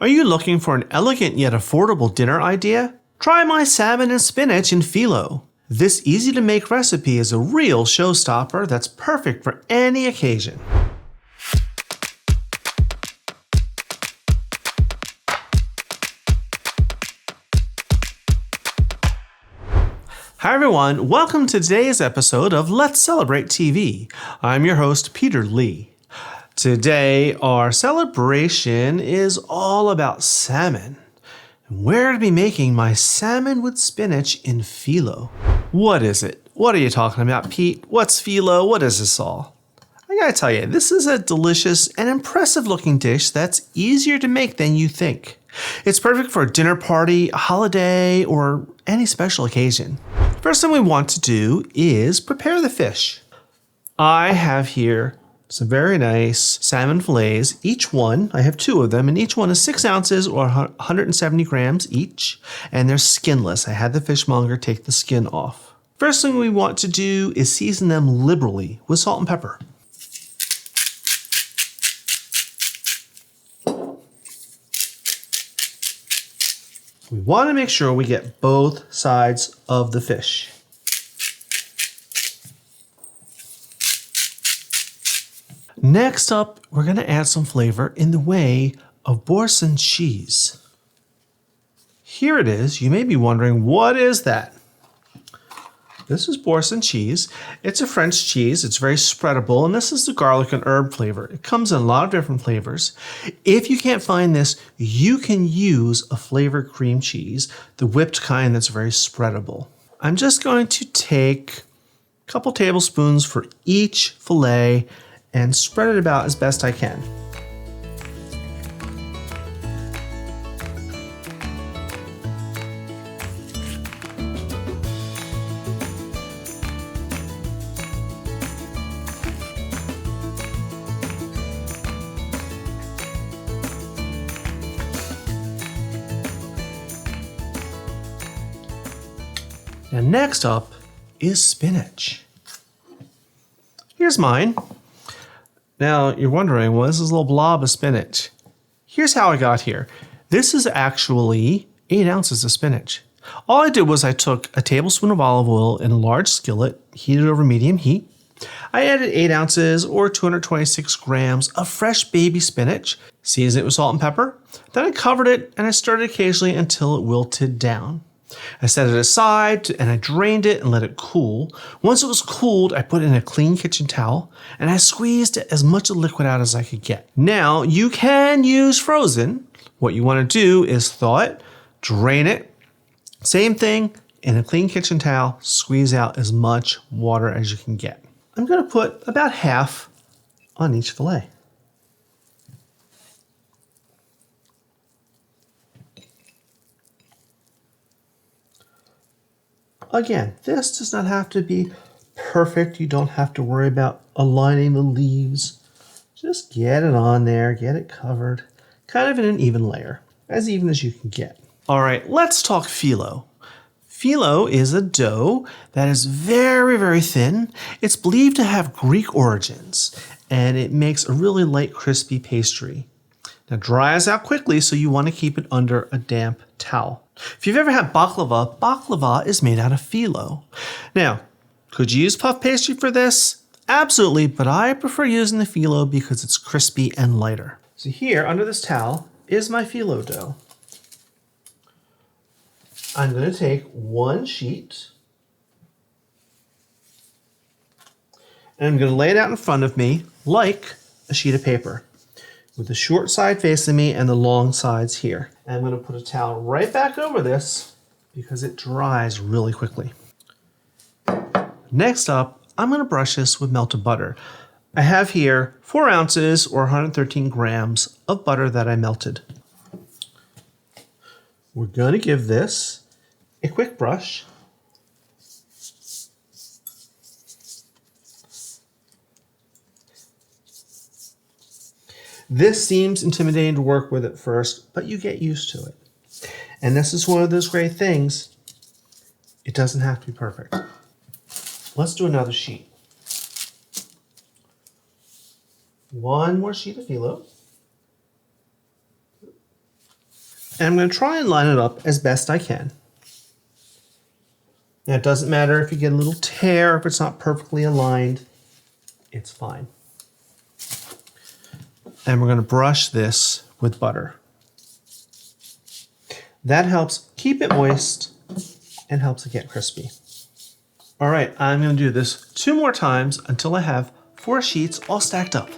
Are you looking for an elegant yet affordable dinner idea? Try my salmon and spinach in Filo. This easy-to-make recipe is a real showstopper that's perfect for any occasion. Hi everyone, welcome to today's episode of Let's Celebrate TV. I'm your host, Peter Lee. Today, our celebration is all about salmon. We're going to be making my salmon with spinach in Philo. What is it? What are you talking about, Pete? What's Philo? What is this all? I gotta tell you, this is a delicious and impressive looking dish that's easier to make than you think. It's perfect for a dinner party, a holiday, or any special occasion. First thing we want to do is prepare the fish. I have here some very nice salmon fillets. Each one, I have two of them, and each one is 6 ounces or 170 grams each, and they're skinless. I had the fishmonger take the skin off. First thing we want to do is season them liberally with salt and pepper. We want to make sure we get both sides of the fish. Next up, we're going to add some flavor in the way of Boursin cheese. Here it is. You may be wondering, what is that? This is Boursin cheese. It's a French cheese. It's very spreadable, and this is the garlic and herb flavor. It comes in a lot of different flavors. If you can't find this, you can use a flavored cream cheese, the whipped kind that's very spreadable. I'm just going to take a couple tablespoons for each fillet and spread it about as best I can. Now next up is spinach. Here's mine. Now you're wondering, well, this is a little blob of spinach. Here's how I got here. This is actually 8 ounces of spinach. All I did was I took a tablespoon of olive oil in a large skillet, heated over medium heat. I added 8 ounces or 226 grams of fresh baby spinach, seasoned it with salt and pepper. Then I covered it and I stirred it occasionally until it wilted down. I set it aside and I drained it and let it cool. Once it was cooled, I put it in a clean kitchen towel and I squeezed as much of the liquid out as I could get. Now, you can use frozen. What you want to do is thaw it, drain it. Same thing, in a clean kitchen towel, squeeze out as much water as you can get. I'm going to put about half on each fillet. Again, this does not have to be perfect. You don't have to worry about aligning the leaves. Just get it on there, get it covered, kind of in an even layer, as even as you can get. All right, let's talk phyllo. Phyllo is a dough that is very, very thin. It's believed to have Greek origins, and it makes a really light, crispy pastry. Now, dries out quickly, so you want to keep it under a damp towel. If you've ever had baklava is made out of phyllo. Now, could you use puff pastry for this? Absolutely, but I prefer using the phyllo because it's crispy and lighter. So here, under this towel, is my phyllo dough. I'm going to take one sheet, and I'm going to lay it out in front of me like a sheet of paper, with the short side facing me and the long sides here. And I'm going to put a towel right back over this because it dries really quickly. Next up, I'm going to brush this with melted butter. I have here 4 ounces or 113 grams of butter that I melted. We're going to give this a quick brush. This seems intimidating to work with at first, but you get used to it. And this is one of those great things. It doesn't have to be perfect. Let's do another sheet. One more sheet of phyllo. And I'm going to try and line it up as best I can. Now, it doesn't matter if you get a little tear, if it's not perfectly aligned, it's fine. And we're going to brush this with butter. That helps keep it moist and helps it get crispy. All right, I'm going to do this 2 more times until I have 4 sheets all stacked up.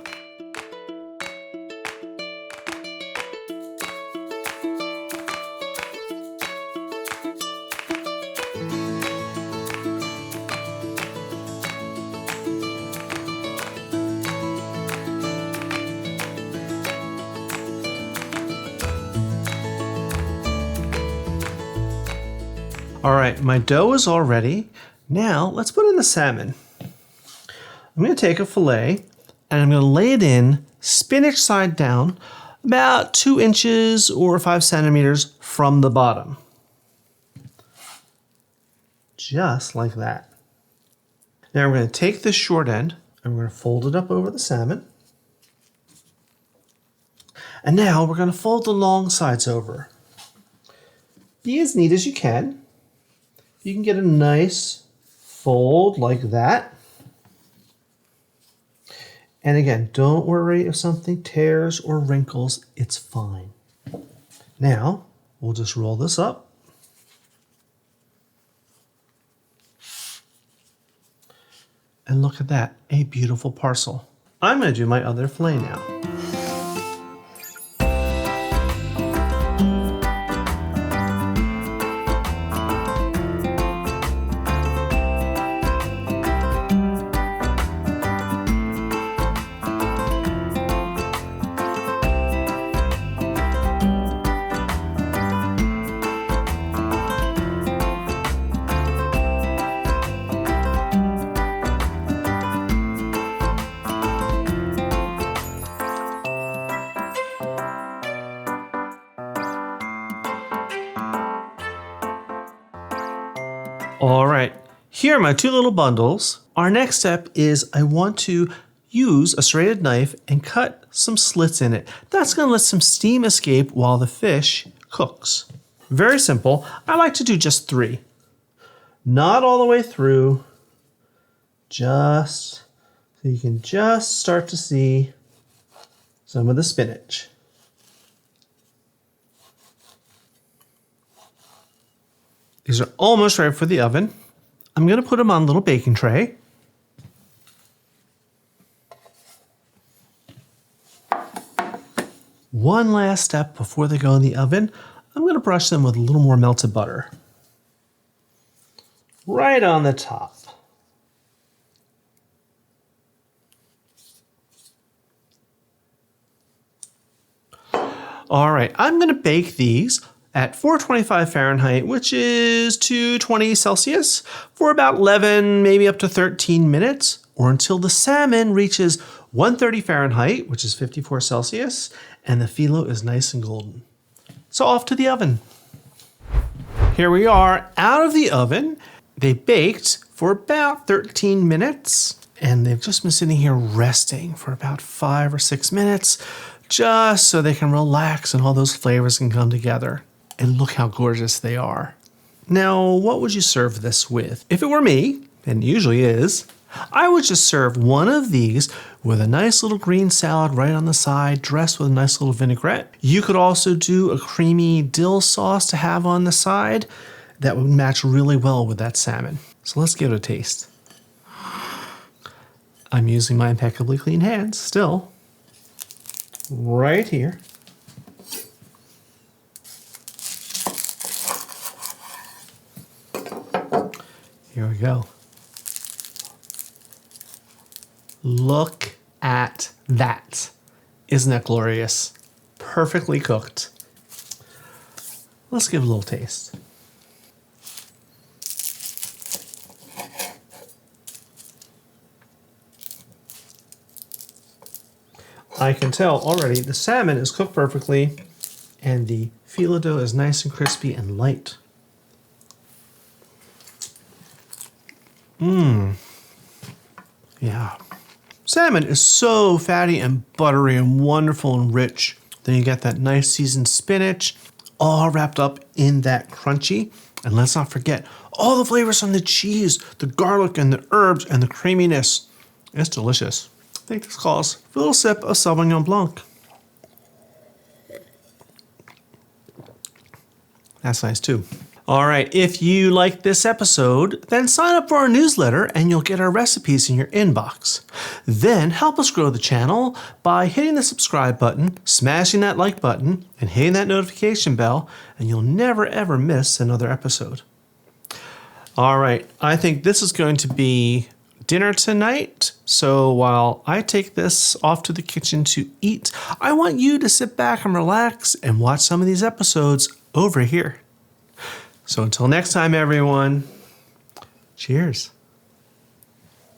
All right, my dough is all ready. Now let's put in the salmon. I'm going to take a fillet and I'm going to lay it in spinach side down about 2 inches or 5 centimeters from the bottom. Just like that. Now we're going to take this short end and we're going to fold it up over the salmon. And now we're going to fold the long sides over. Be as neat as you can. You can get a nice fold like that. And again, don't worry if something tears or wrinkles, it's fine. Now, we'll just roll this up. And look at that, a beautiful parcel. I'm going to do my other fillet now. All right, here are my 2 little bundles. Our next step is I want to use a serrated knife and cut some slits in it. That's going to let some steam escape while the fish cooks. Very simple. I like to do just 3. Not all the way through, just so you can just start to see some of the spinach. These are almost ready for the oven. I'm going to put them on a little baking tray. One last step before they go in the oven. I'm going to brush them with a little more melted butter. Right on the top. All right, I'm going to bake these at 425 Fahrenheit, which is 220 Celsius, for about 11, maybe up to 13 minutes, or until the salmon reaches 130 Fahrenheit, which is 54 Celsius, and the phyllo is nice and golden. So off to the oven. Here we are out of the oven. They baked for about 13 minutes, and they've just been sitting here resting for about 5 or 6 minutes, just so they can relax and all those flavors can come together. And look how gorgeous they are. Now, what would you serve this with? If it were me, and it usually is, I would just serve one of these with a nice little green salad right on the side, dressed with a nice little vinaigrette. You could also do a creamy dill sauce to have on the side. That would match really well with that salmon. So let's give it a taste. I'm using my impeccably clean hands still. Right here. Here we go. Look at that. Isn't that glorious? Perfectly cooked. Let's give it a little taste. I can tell already the salmon is cooked perfectly and the phyllo dough is nice and crispy and light. Yeah. Salmon is so fatty and buttery and wonderful and rich. Then you get that nice seasoned spinach, all wrapped up in that crunchy. And let's not forget all the flavors from the cheese, the garlic and the herbs and the creaminess. It's delicious. I think this calls for a little sip of Sauvignon Blanc. That's nice too. All right, if you like this episode, then sign up for our newsletter and you'll get our recipes in your inbox. Then help us grow the channel by hitting the subscribe button, smashing that like button, and hitting that notification bell, and you'll never ever miss another episode. All right, I think this is going to be dinner tonight. So while I take this off to the kitchen to eat, I want you to sit back and relax and watch some of these episodes over here. So until next time, everyone, cheers.